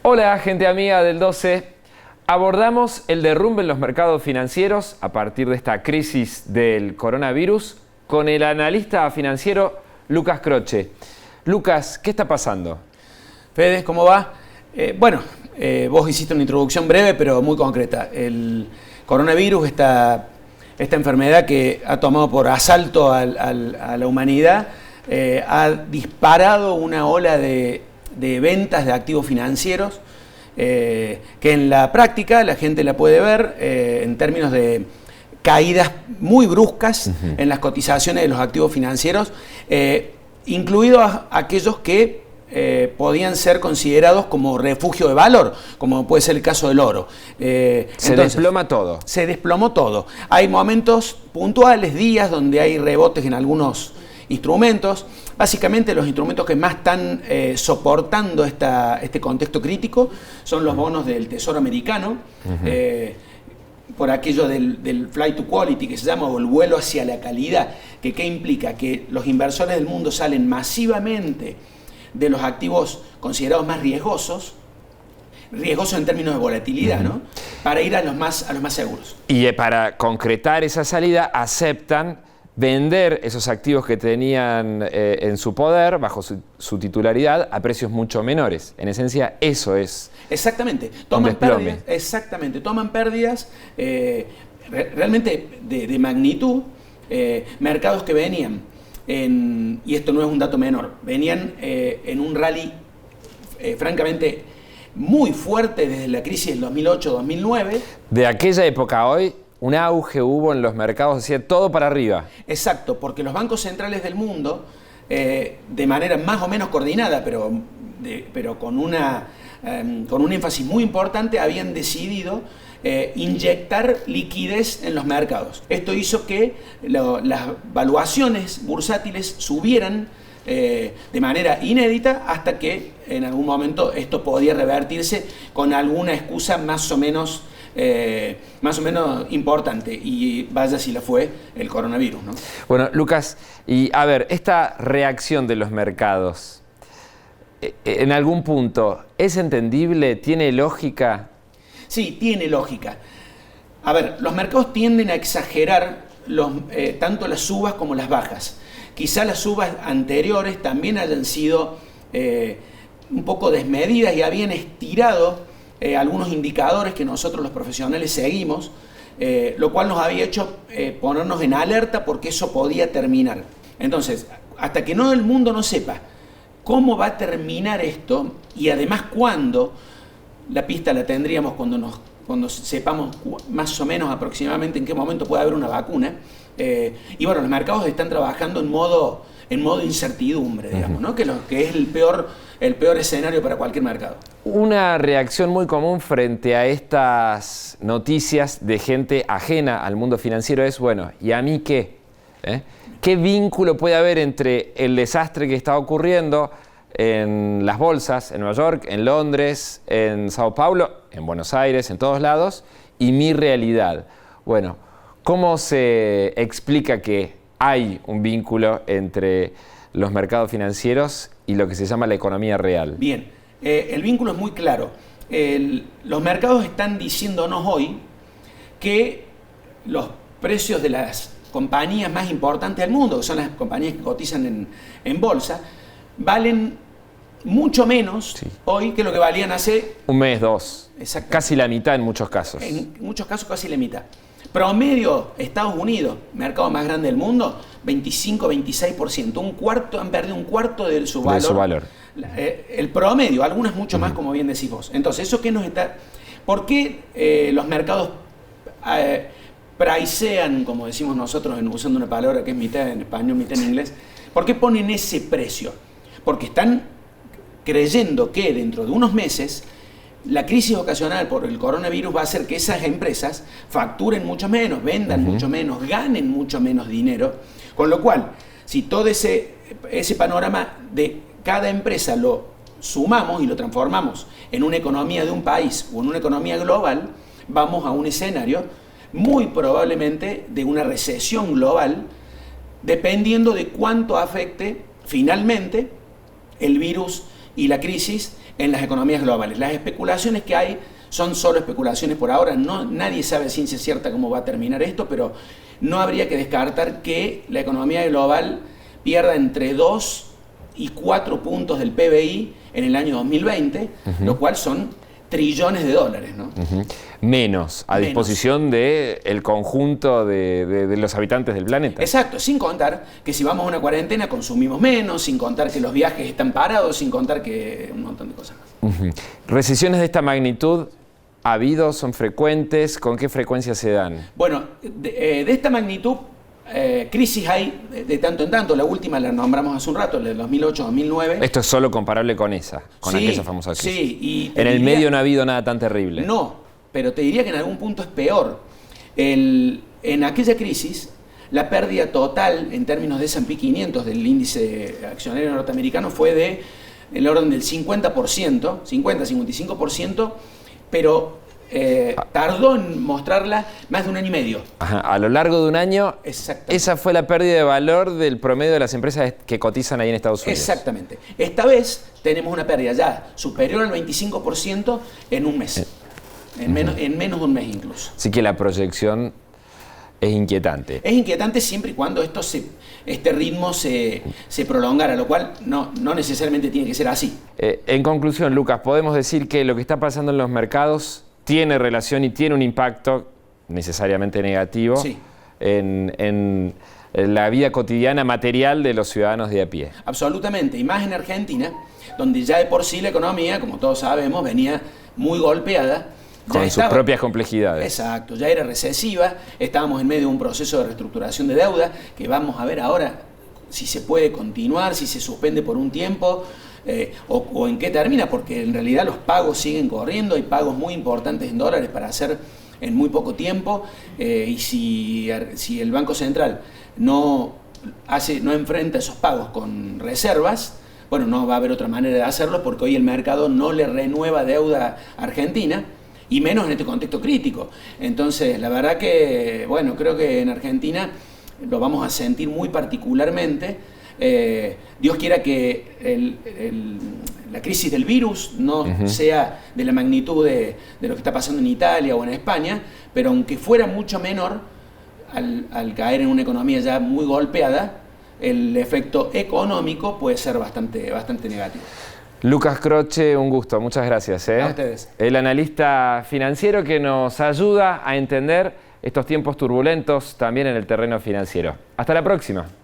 Hola, gente amiga del 12. Abordamos el derrumbe en los mercados financieros a partir de esta crisis del coronavirus con el analista financiero Lucas Croce. Lucas, ¿qué está pasando? Fede, ¿cómo va? Vos hiciste una introducción breve pero muy concreta. El coronavirus, esta enfermedad que ha tomado por asalto a la humanidad, ha disparado una ola de ventas de activos financieros que en la práctica la gente la puede ver en términos de caídas muy bruscas en las cotizaciones de los activos financieros, incluidos aquellos que podían ser considerados como refugio de valor, como puede ser el caso del oro. Se desploma todo. Se desplomó todo. Hay momentos puntuales, días, donde hay rebotes en algunos instrumentos. Básicamente los instrumentos que más están soportando este contexto crítico son los bonos del Tesoro americano, por aquello del flight to quality que se llama, o el vuelo hacia la calidad, que ¿qué implica? Que los inversores del mundo salen masivamente de los activos considerados más riesgosos en términos de volatilidad, ¿no? Para ir a los más seguros. Y para concretar esa salida aceptan vender esos activos que tenían en su poder, bajo su titularidad, a precios mucho menores. En esencia, eso es. Exactamente. Toman pérdidas realmente de magnitud. Mercados que venían, y esto no es un dato menor, venían en un rally francamente muy fuerte desde la crisis del 2008-2009. De aquella época a hoy, un auge hubo en los mercados, decía todo para arriba. Exacto, porque los bancos centrales del mundo, de manera más o menos coordinada, pero con un énfasis muy importante, habían decidido inyectar liquidez en los mercados. Esto hizo que las valuaciones bursátiles subieran de manera inédita, hasta que en algún momento esto podía revertirse con alguna excusa más o menos importante, y vaya si la fue el coronavirus, ¿no? Bueno, Lucas, y a ver, esta reacción de los mercados, en algún punto, ¿es entendible? ¿Tiene lógica? Sí, tiene lógica. A ver, los mercados tienden a exagerar tanto las subas como las bajas. Quizá las subas anteriores también hayan sido un poco desmedidas y habían estirado algunos indicadores que nosotros los profesionales seguimos, lo cual nos había hecho ponernos en alerta porque eso podía terminar. Entonces, hasta que el mundo no sepa cómo va a terminar esto, y además cuándo, la pista la tendríamos cuando sepamos más o menos aproximadamente en qué momento puede haber una vacuna. Y bueno, los mercados están trabajando en modo incertidumbre, digamos, ¿no? Que es el peor escenario para cualquier mercado. Una reacción muy común frente a estas noticias de gente ajena al mundo financiero es, bueno, ¿y a mí qué? ¿Qué vínculo puede haber entre el desastre que está ocurriendo en las bolsas, en Nueva York, en Londres, en Sao Paulo, en Buenos Aires, en todos lados, y mi realidad? Bueno, ¿cómo se explica que hay un vínculo entre los mercados financieros y lo que se llama la economía real? Bien, el vínculo es muy claro. Los mercados están diciéndonos hoy que los precios de las compañías más importantes del mundo, que son las compañías que cotizan en bolsa, valen mucho menos hoy que lo que valían hace un mes, dos. Casi la mitad en muchos casos. En muchos casos casi la mitad. Promedio, Estados Unidos, mercado más grande del mundo, 25-26%. Han perdido un cuarto de su valor. El promedio, algunas mucho más, como bien decís vos. Entonces, ¿eso qué nos está? ¿Por qué los mercados pricean, como decimos nosotros, usando una palabra que es mitad en español, mitad en inglés? ¿Por qué ponen ese precio? Porque están creyendo que dentro de unos meses la crisis ocasional por el coronavirus va a hacer que esas empresas facturen mucho menos, vendan mucho menos, ganen mucho menos dinero. Con lo cual, si todo ese panorama de cada empresa lo sumamos y lo transformamos en una economía de un país o en una economía global, vamos a un escenario muy probablemente de una recesión global, dependiendo de cuánto afecte finalmente el virus y la crisis en las economías globales. Las especulaciones que hay son solo especulaciones por ahora, nadie sabe a ciencia cierta cómo va a terminar esto, pero no habría que descartar que la economía global pierda entre 2 y 4 puntos del PBI en el año 2020, lo cual son trillones de dólares, ¿no? Menos, a disposición del conjunto de los habitantes del planeta. Exacto, sin contar que si vamos a una cuarentena consumimos menos, sin contar que los viajes están parados, sin contar que un montón de cosas más. ¿Recesiones de esta magnitud ha habido? ¿Son frecuentes? ¿Con qué frecuencia se dan? Bueno, de esta magnitud, crisis hay de tanto en tanto. La última la nombramos hace un rato, la del 2008-2009. Esto es solo comparable con esa, con aquella famosa crisis. Sí, y en el medio no ha habido nada tan terrible. No, pero te diría que en algún punto es peor. En aquella crisis, la pérdida total en términos de S&P 500 del índice accionario norteamericano fue de el orden del 50%, 50-55%, pero tardó en mostrarla más de un año y medio. Ajá, a lo largo de un año, esa fue la pérdida de valor del promedio de las empresas que cotizan ahí en Estados Unidos. Exactamente. Esta vez tenemos una pérdida ya superior al 25% en un mes. En menos de un mes incluso. Así que la proyección es inquietante. Es inquietante siempre y cuando este ritmo se prolongara, lo cual no necesariamente tiene que ser así. En conclusión, Lucas, podemos decir que lo que está pasando en los mercados tiene relación y tiene un impacto necesariamente negativo en la vida cotidiana material de los ciudadanos de a pie. Absolutamente, y más en Argentina, donde ya de por sí la economía, como todos sabemos, venía muy golpeada. Con sus propias complejidades. Exacto, ya era recesiva, estábamos en medio de un proceso de reestructuración de deuda, que vamos a ver ahora si se puede continuar, si se suspende por un tiempo, o en qué termina, porque en realidad los pagos siguen corriendo, hay pagos muy importantes en dólares para hacer en muy poco tiempo, y si el Banco Central no enfrenta esos pagos con reservas, bueno, no va a haber otra manera de hacerlo, porque hoy el mercado no le renueva deuda a Argentina, y menos en este contexto crítico. Entonces, la verdad que, bueno, creo que en Argentina lo vamos a sentir muy particularmente. Dios quiera que la crisis del virus no sea de la magnitud de lo que está pasando en Italia o en España, pero aunque fuera mucho menor, al caer en una economía ya muy golpeada, el efecto económico puede ser bastante negativo. Lucas Croce, un gusto, muchas gracias. A ustedes. El analista financiero que nos ayuda a entender estos tiempos turbulentos también en el terreno financiero. Hasta la próxima.